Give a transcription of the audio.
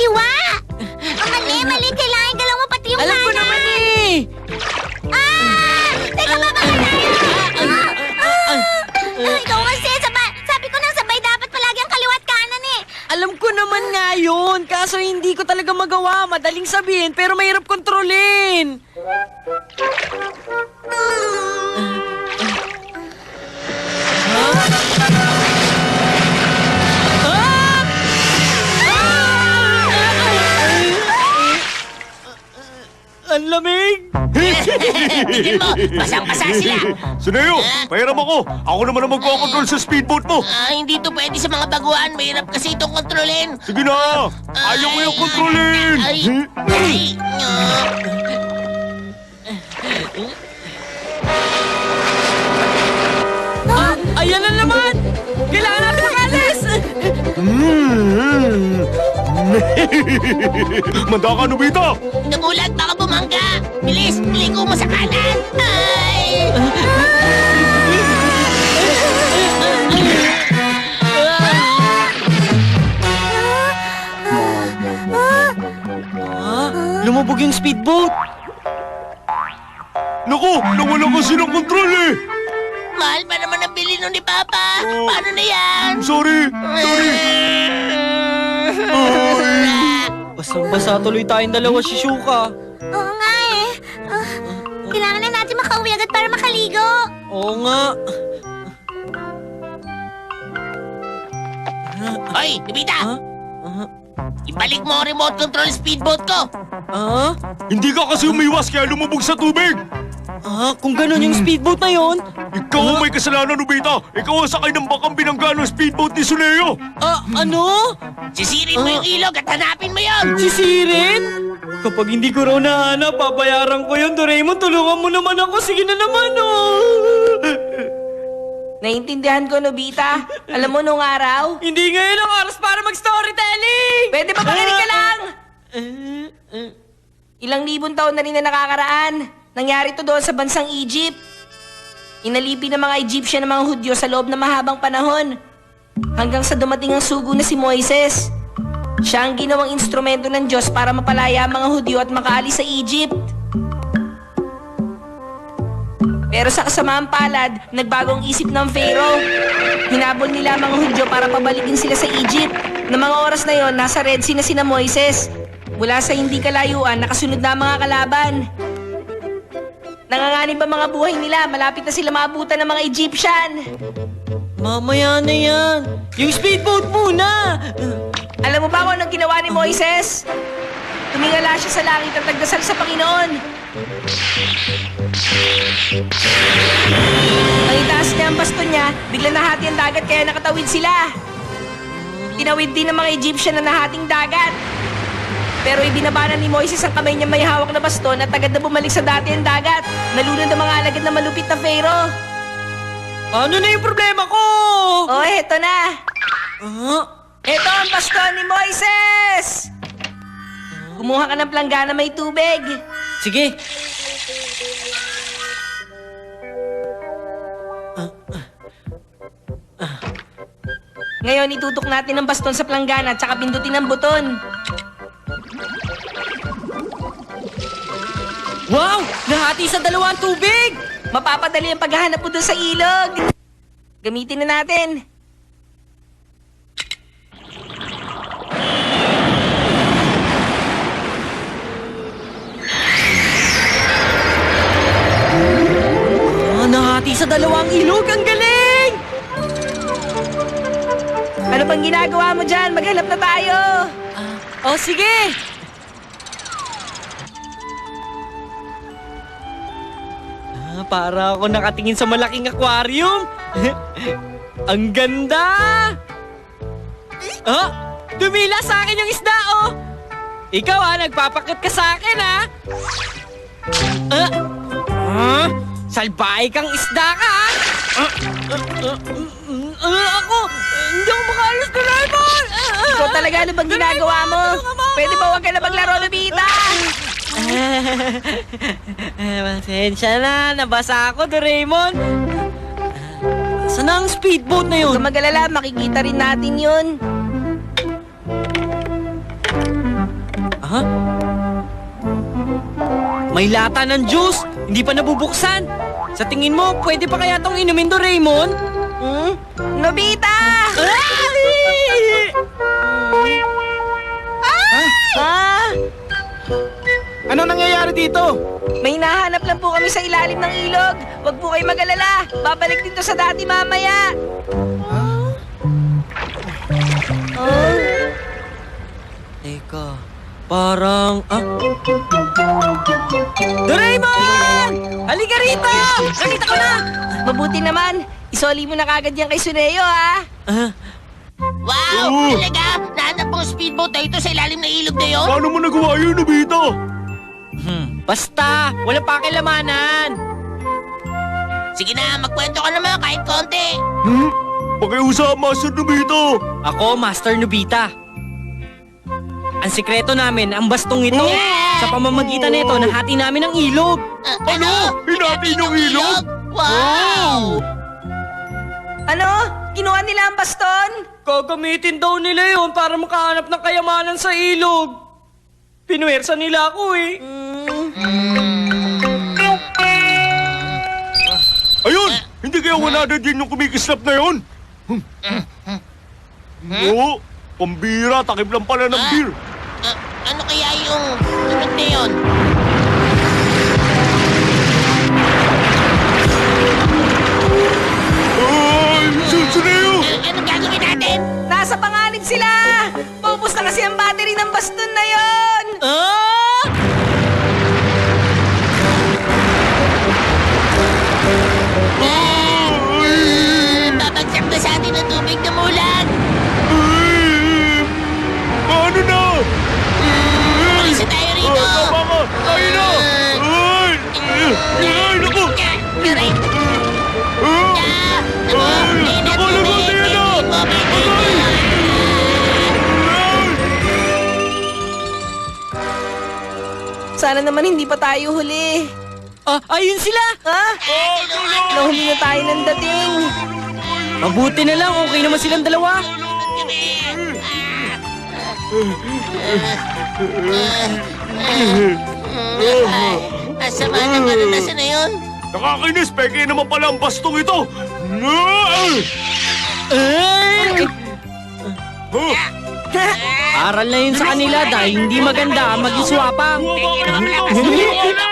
kaliwa! Mali. Kailangan galaw mo pati yung Alam ko kanan. naman eh! Teka, baba ka tayo! Ikaw kasi, sabi ko na sabay dapat palagi ang kaliwa at kanan eh. Alam ko naman nga yun, kaso hindi ko talaga magawa. Madaling sabihin, pero mahirap kontrolin. Ang lamig! Tigil mo! Basang-basa sila! Suneo, pahiram ako. Ako naman ang magkocontrol sa speedboat mo. Hindi to pwede sa mga baguhan. Mahirap kasi itong kontrolin. Sige na, ayaw ko yung kontrolin. Ayan na naman! Kailangan natin makalis! Manda ka, Nobita. Nagulat, baka bumangga! Bilis! Ligo mo sa kanan! Ay! Lumubog yung speedboat! Naku, nawala kasi ng kontrol eh. Mahal pa naman ang bili nun ni Papa! Paano na yan? Sorry. Basang-basa tuloy tayong dalawa, Shizuka. Oo nga eh. Kailangan na natin makauwi agad para makaligo. Oo nga. Hoy, Nobita! Ibalik mo ang remote control speedboat ko! Hindi ka kasi umiwas kaya lumubog sa tubig. Kung ganun yung speedboat na yon? Ikaw ang may kasalanan, Nobita. Ikaw ang sakay ng bakang binangga ng speedboat ni Suneo. Ano? Sisirin mo yung ilog at hanapin mo yun! Sisirin? Kapag hindi ko raw nahanap, papayaran ko yun. Doraemon, tulungan mo naman ako. Sige na naman, Naiintindihan ko, Nobita. Alam mo, nung araw, Hindi ngayon ang oras para mag-storytelling! pwede ba makinig ka lang? Ilang libon taon na rin na nakakaraan. Nangyari to doon sa bansang Egypt. Inalipin ng mga Egyptian ng mga Hudyo sa loob ng mahabang panahon. Hanggang sa dumating ang sugo na si Moises. Siya ang ginawang instrumento ng Diyos para mapalaya ang mga Hudyo at makaalis sa Egypt. Pero sa kasamaang palad, nagbago ang isip ng Pharaoh. Hinabol nila ang mga Hudyo para pabalikin sila sa Egypt. Na mga oras na yon, nasa Red Sea na sina Moises. Mula sa hindi kalayuan, nakasunod na ang mga kalaban. Nanganganib ang mga buhay nila, malapit na sila maabutan ng mga Egyptian. Mamaya na yan. Yung speedboat muna! Alam mo ba kung anong ginawa ni Moises? Tumingala siya sa langit at nagdasal sa Panginoon. Nang itaas niya ang baston niya, bigla nahati ang dagat kaya nakatawid sila. Tinawid din ng mga Egyptian na nahating dagat. Pero ibinabanan ni Moises ang kamay niya may hawak na baston at agad na bumalik sa dati ang dagat. Nalunod ang mga alagad na malupit na Pharaoh. Ano na yung problema ko? Oh, eto na. Ito ang baston ni Moises! Kumuha ka ng planggana may tubig. Sige. Ngayon, itutok natin ang baston sa planggana at saka pindutin ang buton. Wow! Nahati sa dalawang tubig! Mapapadali ang paghahanap mo dun sa ilog. Gamitin na natin. Nahati sa dalawang ilog! Ang galing! Ano bang ginagawa mo dyan? Maghanap na tayo. Sige! Para ako nakatingin sa malaking aquarium. Ang ganda! Dumila sa akin yung isda, Ikaw, nagpapakit ka sa akin, Salbahe kang isda ka, Ako, hindi ako makalas, Doraemon! Ikaw talaga, ano bang ginagawa mo? Pwede ba huwag ka na maglaro, Nobita? Pasensya na, nabasa ako, Doraemon. Saan na ang speedboat na yun? Huwag ka mag-alala, makikita rin natin yun. Ha? May lata ng juice, hindi pa nabubuksan. Sa tingin mo, pwede pa kaya tong inumin, Doraemon? Hmm? Nobita! Ah! Ano nangyayari dito? May nahanap lang po kami sa ilalim ng ilog. Huwag po kayo mag-alala. Babalik dito sa dati mamaya. Teka, parang... Doraemon! Halika rito! Nakita ko na! Mabuti naman. Isoli mo na kagad yan kay Suneo, ha? Wow! Talaga? Nahanap mong speedboat na ito sa ilalim ng ilog na yun? Paano mo nagawa yun, Nobita? Basta, walang pakilamanan. Sige na, magkwento ka naman kahit konti. Pakiusap, Master Nobita. Ako, Master Nobita. Ang sikreto namin, ang bastong ito. Sa pamamagitan nito, nahati namin ang ilog. Ano? Hinati yung ilog? Wow! Ano? Kinuha nila ang baston? Gagamitin daw nila yun para makahanap ng kayamanan sa ilog. Pinuwersa nila ako eh. Ayun! Hindi kaya 100 din yung kumikislap na yun? Oo, pambira, takip lang pala ng beer. Ano kaya yung tunog na yun? Ay, Suneo! Anong gagawin natin? Nasa panganib sila! Paubos na kasi ang battery ng baston na yon! Ah! Babagsak na sa atin ang tubig na mulan. Ano na? Pulisa tayo rito. Tama ka! Tayo na! Ay! Ay, naku! Aray! Naku, lagot na yan na! Sana naman hindi pa tayo huli. Ayun sila! Ha? Nahuli na tayo ng dating. Mabuti na lang, okay naman silang dalawa. Ang sama ng karanasan na yun. Nakakainis, peke naman pala ang bastong ito! Aral na yun sa kanila dahil hindi maganda maging swapang. Huwag ka na